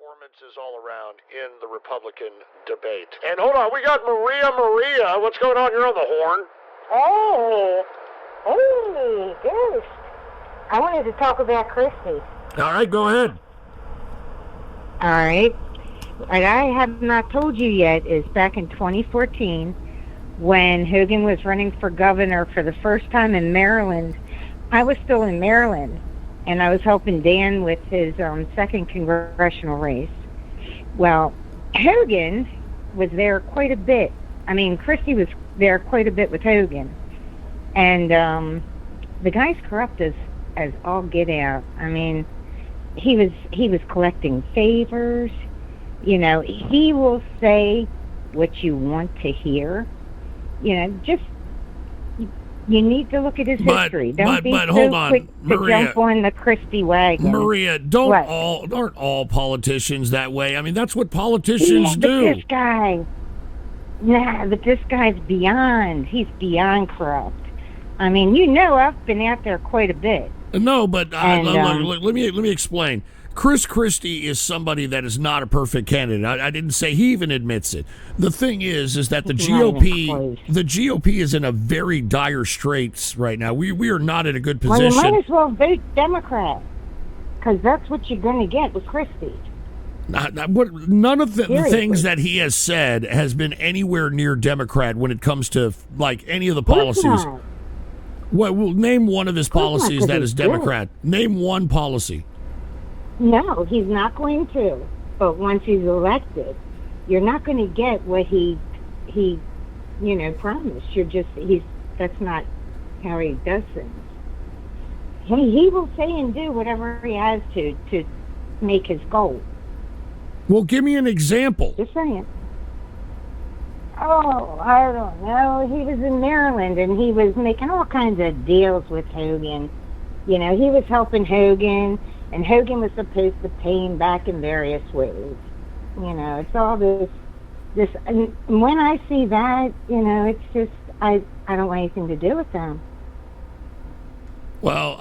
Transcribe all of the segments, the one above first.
performances all around in the Republican debate. And hold on, we got Maria. What's going on? You're on the horn. Hey, Ghost. I wanted to talk about Christie. All right, go ahead. All right. What I have not told you yet is back in 2014, when Hogan was running for governor for the first time in Maryland, I was still in Maryland, and I was helping Dan with his second congressional race. Well, Hogan was there quite a bit. I mean, Christie was there quite a bit with Hogan. And the guy's corrupt as all get out. I mean, he was collecting favors. You know, he will say what you want to hear. You know, just you need to look at his history. Don't be so quick to jump on the Christie wagon. Maria, aren't all politicians that way? I mean, that's what politicians do. But this guy's beyond. He's beyond corrupt. I mean, you know, I've been out there quite a bit. No, but let me explain. Chris Christie is somebody that is not a perfect candidate. I didn't say he even admits it. The thing is that the GOP is in a very dire straits right now. We are not in a good position. Well, you might as well vote Democrat, because that's what you're going to get with Christie. None of the things that he has said has been anywhere near Democrat when it comes to like any of the policies. Well, name one of his policies that is Democrat. Name one policy. No, he's not going to. But once he's elected, you're not going to get what he promised. That's not how he does things. He will say and do whatever he has to make his goal. Well, give me an example. Just saying. Oh, I don't know. He was in Maryland, and he was making all kinds of deals with Hogan. You know, he was helping Hogan, and Hogan was supposed to pay him back in various ways. You know, it's all this, and when I see that, you know, it's just, I don't want anything to do with them. Well,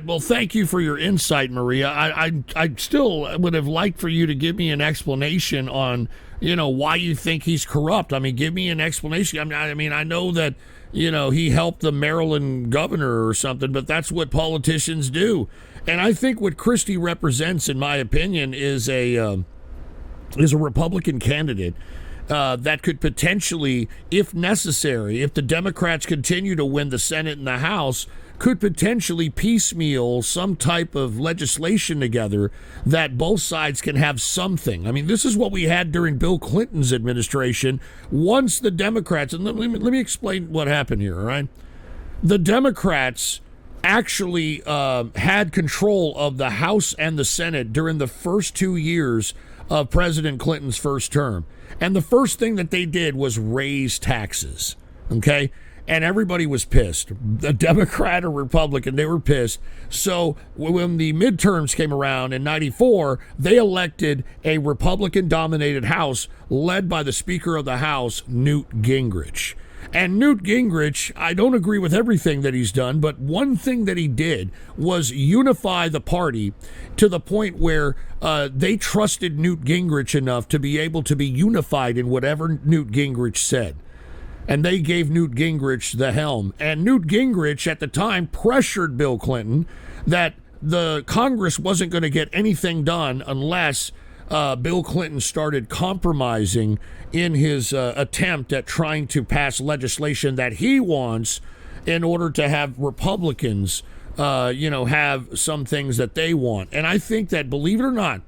well, thank you for your insight, Maria. I still would have liked for you to give me an explanation on, you know, why you think he's corrupt. I mean, give me an explanation. I mean, I know that, you know, he helped the Maryland governor or something, but that's what politicians do. And I think what Christie represents, in my opinion, is a Republican candidate that could potentially, if necessary, if the Democrats continue to win the Senate and the House, could potentially piecemeal some type of legislation together that both sides can have something. I mean, this is what we had during Bill Clinton's administration. Once the Democrats, and let me explain what happened here, all right? The Democrats actually had control of the House and the Senate during the first 2 years of President Clinton's first term. And the first thing that they did was raise taxes, okay? And everybody was pissed. A Democrat or Republican, they were pissed. So when the midterms came around in 94, they elected a Republican-dominated House led by the Speaker of the House, Newt Gingrich. And Newt Gingrich, I don't agree with everything that he's done, but one thing that he did was unify the party to the point where they trusted Newt Gingrich enough to be able to be unified in whatever Newt Gingrich said. And they gave Newt Gingrich the helm. And Newt Gingrich at the time pressured Bill Clinton that the Congress wasn't going to get anything done unless Bill Clinton started compromising in his attempt at trying to pass legislation that he wants in order to have Republicans, have some things that they want. And I think that, believe it or not,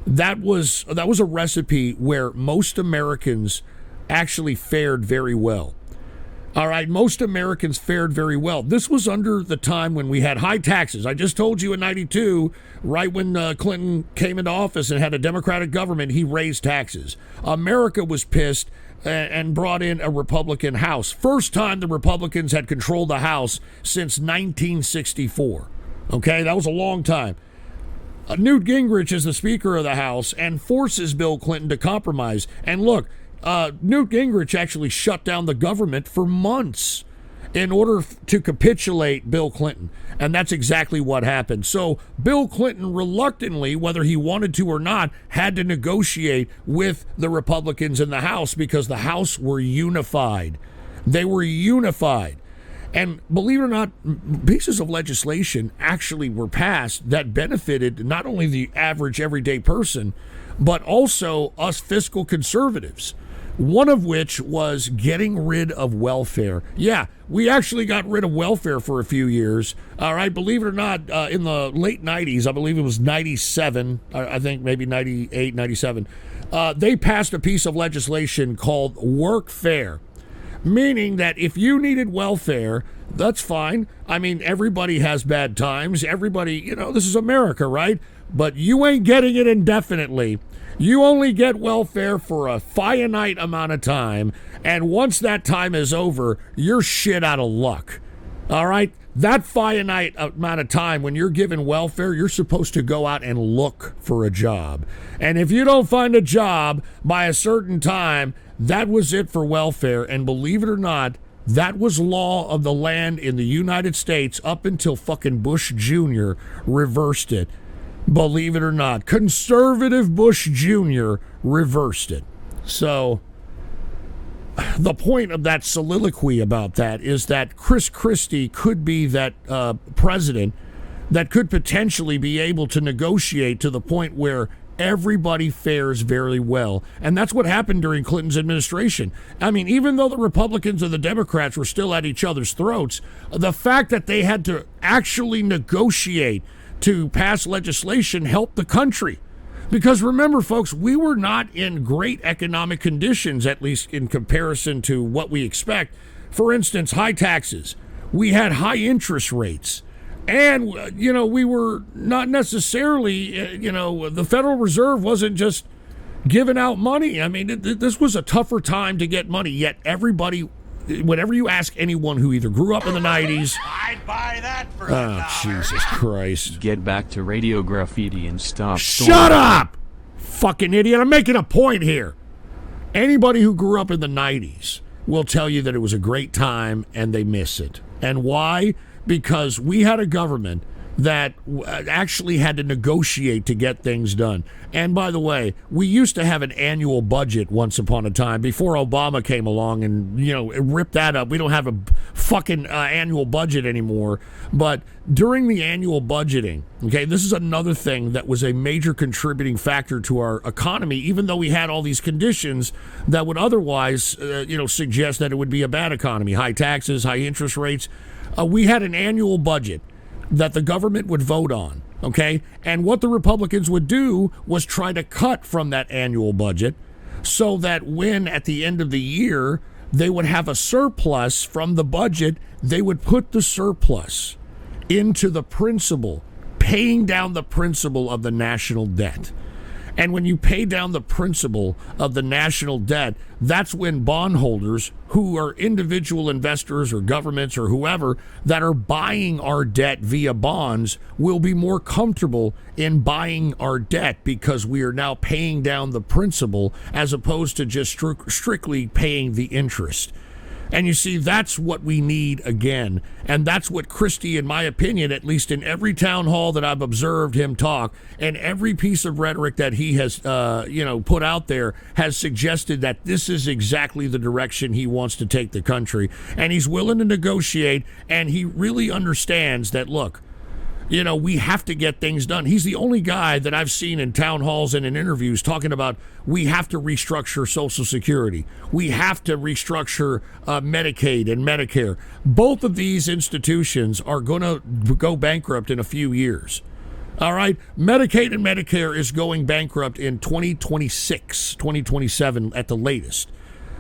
that was a recipe where most Americans actually fared very well. All right, most Americans fared very well. This was under the time when we had high taxes. I just told you in 92, right when Clinton came into office and had a Democratic government, he raised taxes. America was pissed and brought in a Republican House. First time the Republicans had controlled the House since 1964. Okay, that was a long time. Newt Gingrich is the Speaker of the House and forces Bill Clinton to compromise. And look, Newt Gingrich actually shut down the government for months. in order to capitulate Bill Clinton. And that's exactly what happened. So Bill Clinton reluctantly, whether he wanted to or not, had to negotiate with the Republicans in the House because the House were unified. They were unified. And believe it or not, pieces of legislation actually were passed that benefited not only the average everyday person, but also us fiscal conservatives. One of which was getting rid of welfare. Yeah, we actually got rid of welfare for a few years. All right, believe it or not, in the late 90s, I believe it was 97, I think maybe 98, 97, they passed a piece of legislation called Workfare, meaning that if you needed welfare, that's fine. I mean, everybody has bad times. Everybody, this is America, right? But you ain't getting it indefinitely. You only get welfare for a finite amount of time, and once that time is over, you're shit out of luck. All right? That finite amount of time, when you're given welfare, you're supposed to go out and look for a job. And if you don't find a job by a certain time, that was it for welfare. And believe it or not, that was law of the land in the United States up until fucking Bush Jr. reversed it. Believe it or not, conservative Bush Jr. reversed it. So the point of that soliloquy about that is that Chris Christie could be that president that could potentially be able to negotiate to the point where everybody fares very well. And that's what happened during Clinton's administration. I mean, even though the Republicans and the Democrats were still at each other's throats, the fact that they had to actually negotiate to pass legislation helped the country. Because remember, folks, we were not in great economic conditions, at least in comparison to what we expect. For instance, high taxes. We had high interest rates. And, we were not necessarily, the Federal Reserve wasn't just giving out money. I mean, this was a tougher time to get money, yet everybody, whenever you ask anyone who either grew up in the 90s... I'd buy that for Oh, Jesus Christ. Get back to Radio Graffiti and stop. Shut up! Fucking idiot. I'm making a point here. Anybody who grew up in the 90s will tell you that it was a great time and they miss it. And why? Because we had a government that actually had to negotiate to get things done. And by the way, we used to have an annual budget once upon a time before Obama came along and, ripped that up. We don't have a fucking annual budget anymore. But during the annual budgeting, okay, this is another thing that was a major contributing factor to our economy, even though we had all these conditions that would otherwise, suggest that it would be a bad economy. High taxes, high interest rates. We had an annual budget that the government would vote on, okay? And what the Republicans would do was try to cut from that annual budget so that when, at the end of the year, they would have a surplus from the budget, they would put the surplus into the principal, paying down the principal of the national debt. And when you pay down the principal of the national debt, that's when bondholders, who are individual investors or governments or whoever that are buying our debt via bonds, will be more comfortable in buying our debt because we are now paying down the principal as opposed to just strictly paying the interest. And you see, that's what we need again. And that's what Christie, in my opinion, at least in every town hall that I've observed him talk, and every piece of rhetoric that he has, put out there, has suggested that this is exactly the direction he wants to take the country. And he's willing to negotiate, and he really understands that, look, we have to get things done. He's the only guy that I've seen in town halls and in interviews talking about we have to restructure Social Security. We have to restructure Medicaid and Medicare. Both of these institutions are going to go bankrupt in a few years. All right? Medicaid and Medicare is going bankrupt in 2026, 2027 at the latest.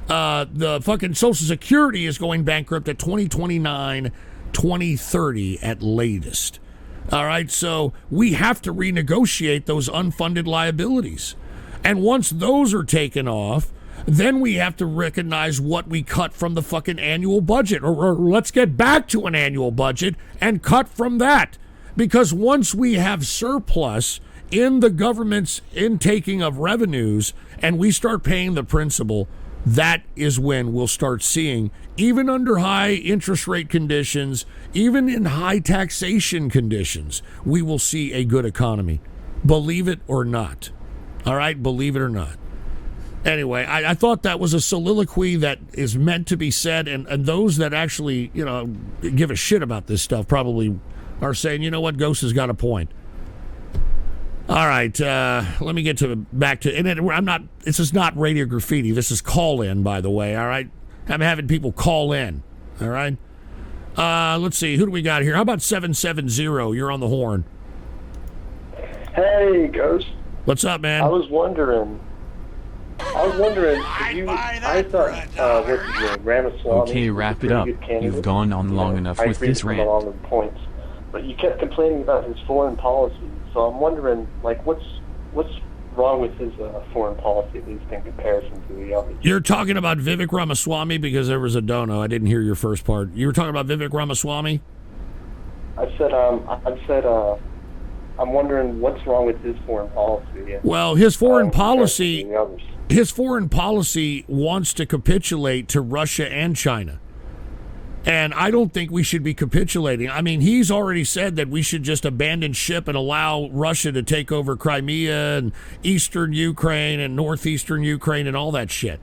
The fucking Social Security is going bankrupt at 2029, 2030 at latest. All right, so we have to renegotiate those unfunded liabilities. And once those are taken off, then we have to recognize what we cut from the fucking annual budget. Or let's get back to an annual budget and cut from that. Because once we have surplus in the government's intaking of revenues and we start paying the principal, that is when we'll start seeing, even under high interest rate conditions, even in high taxation conditions, we will see a good economy. Believe it or not. All right? Believe it or not. Anyway, I thought that was a soliloquy that is meant to be said, and those that actually, give a shit about this stuff probably are saying, you know what, Ghost has got a point. All right, let me get back to, and this is not Radio Graffiti, this is call-in, by the way, all right? I'm having people call in, all right? Let's see, who do we got here? How about 770? You're on the horn. Hey, Ghost. What's up, man? I was wondering, I thought, what's his name, Ramaswamy. Okay, wrap it up. You've gone on long enough with this rant. Along the points, but you kept complaining about his foreign policy. So I'm wondering, what's wrong with his foreign policy, at least in comparison to the others? You're talking about Vivek Ramaswamy because there was a dono. I didn't hear your first part. You were talking about Vivek Ramaswamy? I said, I'm wondering what's wrong with his foreign policy. Well, his foreign policy wants to capitulate to Russia and China. And I don't think we should be capitulating. I mean, he's already said that we should just abandon ship and allow Russia to take over Crimea and eastern Ukraine and northeastern Ukraine and all that shit.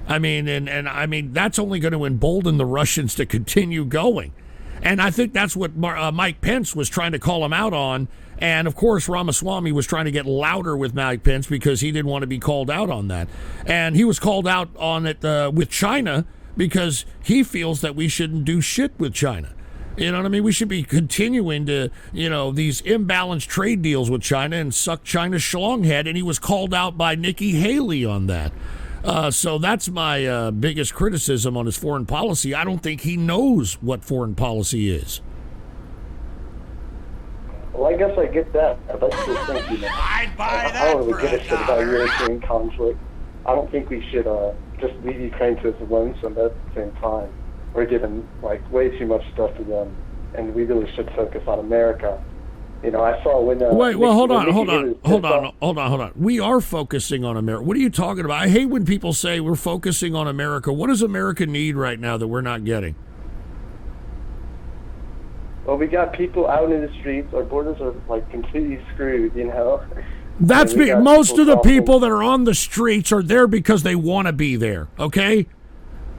I mean, and I mean, that's only going to embolden the Russians to continue going. And I think that's what Mike Pence was trying to call him out on. And, of course, Ramaswamy was trying to get louder with Mike Pence because he didn't want to be called out on that. And he was called out on it with China because he feels that we shouldn't do shit with China. You know what I mean? We should be continuing to, these imbalanced trade deals with China and suck China's schlong head. And he was called out by Nikki Haley on that. So that's my biggest criticism on his foreign policy. I don't think he knows what foreign policy is. Well, I guess I get that. But I still think, I don't really give a shit about European conflict. I don't think we should just leave Ukraine to its lonesome, but at the same time, we're giving way too much stuff to them, and we really should focus on America. I saw when. Wait, well, hold on. We are focusing on America. What are you talking about? I hate when people say we're focusing on America. What does America need right now that we're not getting? Well, we got people out in the streets. Our borders are completely screwed. That's most of the people that are on the streets are there because they want to be there, okay?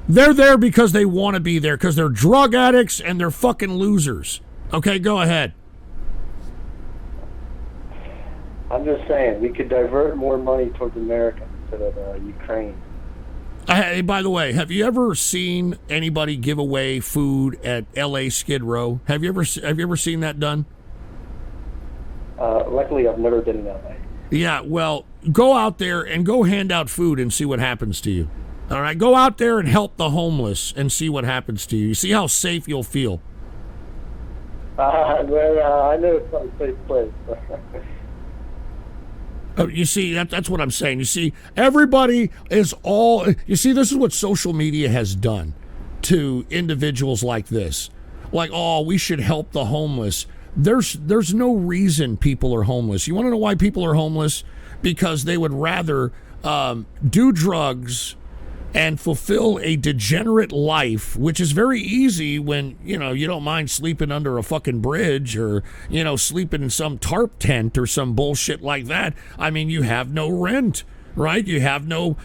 They're there because they want to be there, because they're drug addicts and they're fucking losers. Okay, go ahead. I'm just saying, we could divert more money towards America instead of Ukraine. Hey, by the way, have you ever seen anybody give away food at L.A. Skid Row? Have you ever seen that done? Luckily, I've never been in L.A. Yeah, well, go out there and go hand out food and see what happens to you. All right, go out there and help the homeless and see what happens to you. See how safe you'll feel. I know it's not a safe place. Oh, you see, that's what I'm saying. You see, everybody is all... You see, this is what social media has done to individuals like this. Like, oh, we should help the homeless. There's no reason people are homeless. You want to know why people are homeless? Because they would rather do drugs and fulfill a degenerate life, which is very easy when, you don't mind sleeping under a fucking bridge or, sleeping in some tarp tent or some bullshit like that. I mean, you have no rent, right? You have no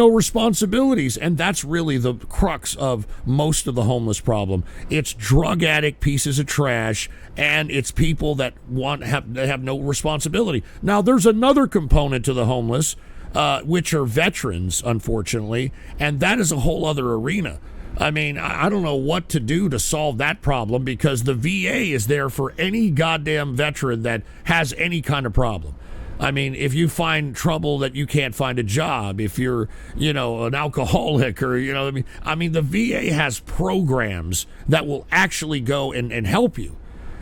responsibilities. And that's really the crux of most of the homeless problem. It's drug addict pieces of trash, and it's people that have no responsibility. Now, there's another component to the homeless, which are veterans, unfortunately, and that is a whole other arena. I mean, I don't know what to do to solve that problem because the VA is there for any goddamn veteran that has any kind of problem. I mean, if you find trouble that you can't find a job, if you're, an alcoholic or, I mean, the VA has programs that will actually go and help you.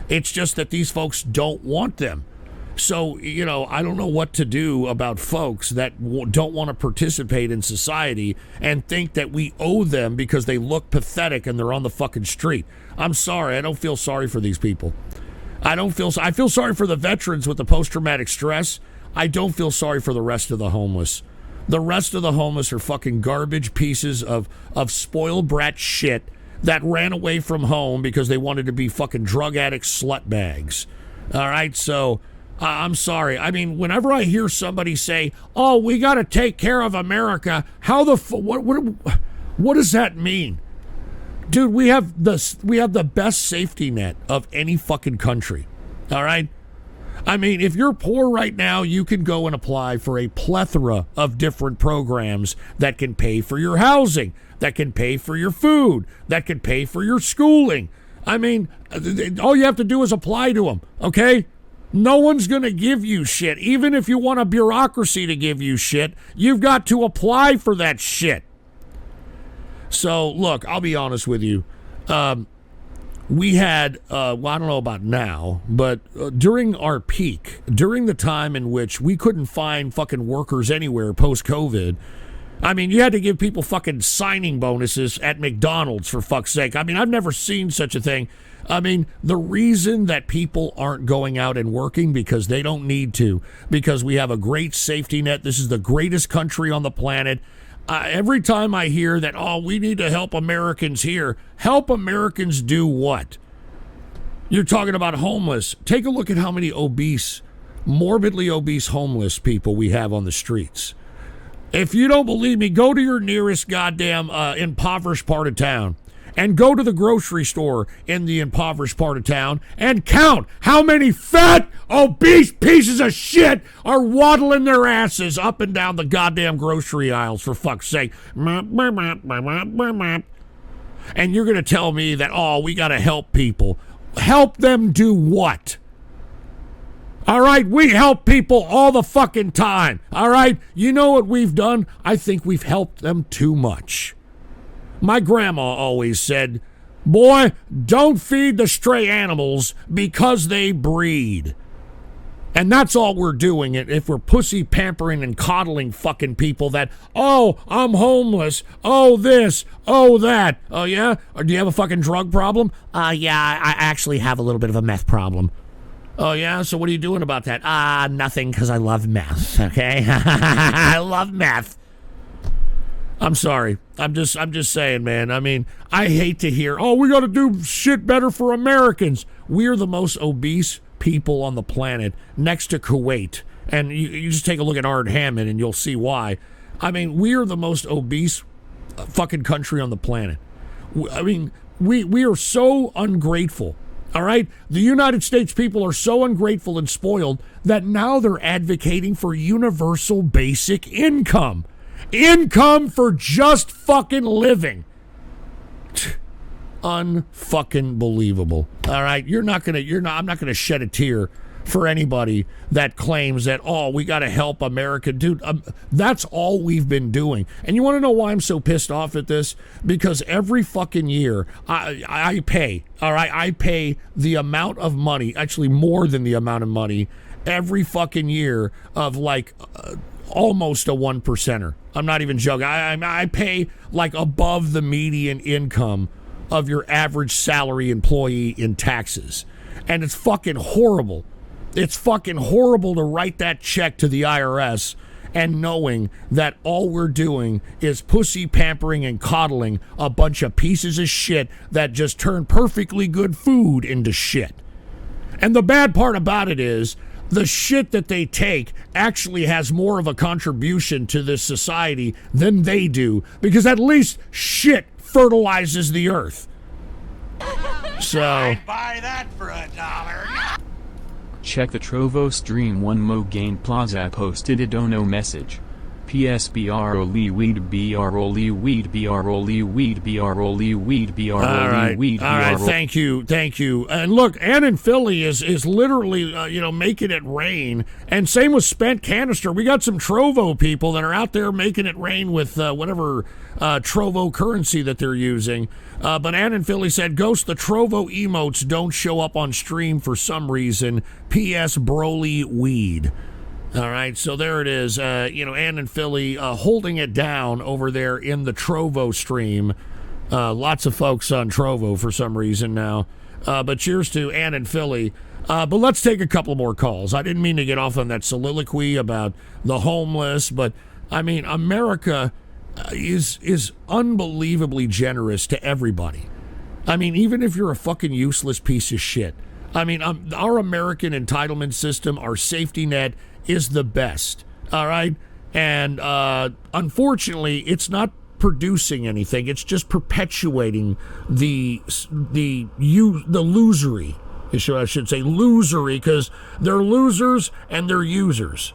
It's just that these folks don't want them. So, I don't know what to do about folks that don't want to participate in society and think that we owe them because they look pathetic and they're on the fucking street. I'm sorry. I don't feel sorry for these people. I feel sorry for the veterans with the post-traumatic stress. I don't feel sorry for the rest of the homeless. The rest of the homeless are fucking garbage pieces of spoiled brat shit that ran away from home because they wanted to be fucking drug addict slut bags. All right, so I'm sorry. I mean, whenever I hear somebody say, "Oh, we got to take care of America," what does that mean? Dude, we have the best safety net of any fucking country. All right? I mean, if you're poor right now, you can go and apply for a plethora of different programs that can pay for your housing, that can pay for your food, that can pay for your schooling. I mean, all you have to do is apply to them, okay? No one's going to give you shit. Even if you want a bureaucracy to give you shit, you've got to apply for that shit. So, look, I'll be honest with you. We had, well, I don't know about now, but during our peak, during the time in which we couldn't find fucking workers anywhere post-COVID, I mean, you had to give people fucking signing bonuses at McDonald's, for fuck's sake. I mean, I've never seen such a thing. I mean, the reason that people aren't going out and working because they don't need to, because we have a great safety net. This is the greatest country on the planet. Every time I hear that, oh, we need to help Americans here, help Americans do what? You're talking about homeless. Take a look at how many obese, morbidly obese homeless people we have on the streets. If you don't believe me, go to your nearest goddamn impoverished part of town and go to the grocery store in the impoverished part of town and count how many fat, obese pieces of shit are waddling their asses up and down the goddamn grocery aisles, for fuck's sake. And you're going to tell me that, oh, we got to help people. Help them do what? All right, we help people all the fucking time. All right, you know what we've done? I think we've helped them too much. My grandma always said, boy, don't feed the stray animals because they breed. And that's all we're doing if we're pussy pampering and coddling fucking people that, oh, I'm homeless, oh this, oh that. Oh yeah? Or do you have a fucking drug problem? Yeah, I actually have a little bit of a meth problem. Oh yeah? So what are you doing about that? Nothing, because I love meth, okay? I love meth. I'm sorry. I'm just saying, man. I mean, I hate to hear, oh, we got to do shit better for Americans. We're the most obese people on the planet next to Kuwait. And you just take a look at Ard Hammond and you'll see why. I mean, we're the most obese fucking country on the planet. I mean, we are so ungrateful. All right? The United States people are so ungrateful and spoiled that now they're advocating for universal basic income. Income for just fucking living. Unfucking believable. All right, I'm not gonna shed a tear for anybody that claims that, oh, we got to help America. Dude, that's all we've been doing. And you want to know why I'm so pissed off at this? Because every fucking year I pay, all right, I pay the amount of money, actually more than the amount of money every fucking year of like almost a 1%er. I'm not even joking. I pay like above the median income of your average salary employee in taxes. And it's fucking horrible. It's fucking horrible to write that check to the IRS and knowing that all we're doing is pussy pampering and coddling a bunch of pieces of shit that just turn perfectly good food into shit. And the bad part about it is the shit that they take actually has more of a contribution to this society than they do, because at least shit fertilizes the earth. So I'd buy that for $1. Check the Trovo stream. One Mogane Plaza posted a dono message. PSBR Oli weed BR Oli weed BR Oli weed BR Oli weed BR Oli weed BR. All right, thank you. And look, Ann and Philly is literally making it rain, and same with Spent Canister. We got some Trovo people that are out there making it rain with whatever Trovo currency that they're using. But Ann and Philly said, Ghost, the Trovo emotes don't show up on stream for some reason. P.S. Broly weed. All right, so there it is. Ann and Philly holding it down over there in the Trovo stream. Lots of folks on Trovo for some reason now. But cheers to Ann and Philly. But let's take a couple more calls. I didn't mean to get off on that soliloquy about the homeless, but I mean, America is unbelievably generous to everybody. I mean, even if you're a fucking useless piece of shit. I mean, our American entitlement system, our safety net is the best. All right? And unfortunately, it's not producing anything. It's just perpetuating the losery. I should say losery, because they're losers and they're users.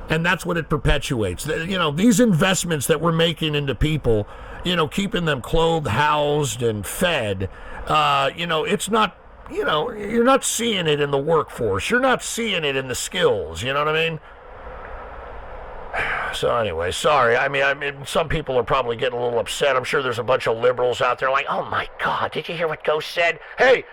And that's what it perpetuates. You know, these investments that we're making into people, you know, keeping them clothed, housed, and fed, you know, it's not, you know, you're not seeing it in the workforce. You're not seeing it in the skills. You know what I mean? So anyway, sorry. I mean, some people are probably getting a little upset. I'm sure there's a bunch of liberals out there like, oh my God, did you hear what Ghost said? Hey,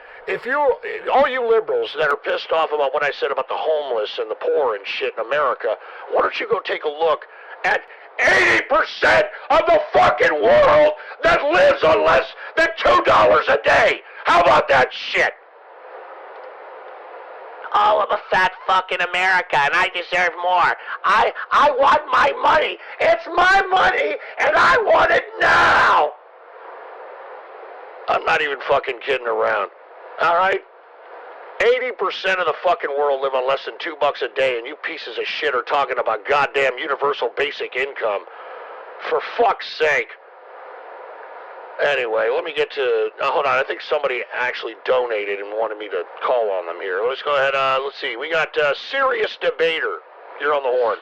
all you liberals that are pissed off about what I said about the homeless and the poor and shit in America, why don't you go take a look at 80% of the fucking world that lives on less than $2 a day? How about that shit? Oh, I'm a fat fucking America, and I deserve more. I want my money. It's my money, and I want it now. I'm not even fucking kidding around. All right? 80% of the fucking world live on less than $2 a day, and you pieces of shit are talking about goddamn universal basic income. For fuck's sake. Anyway, let me get to... hold on, I think somebody actually donated and wanted me to call on them here. Let's go ahead, let's see. We got Serious Debater. You're on the horn.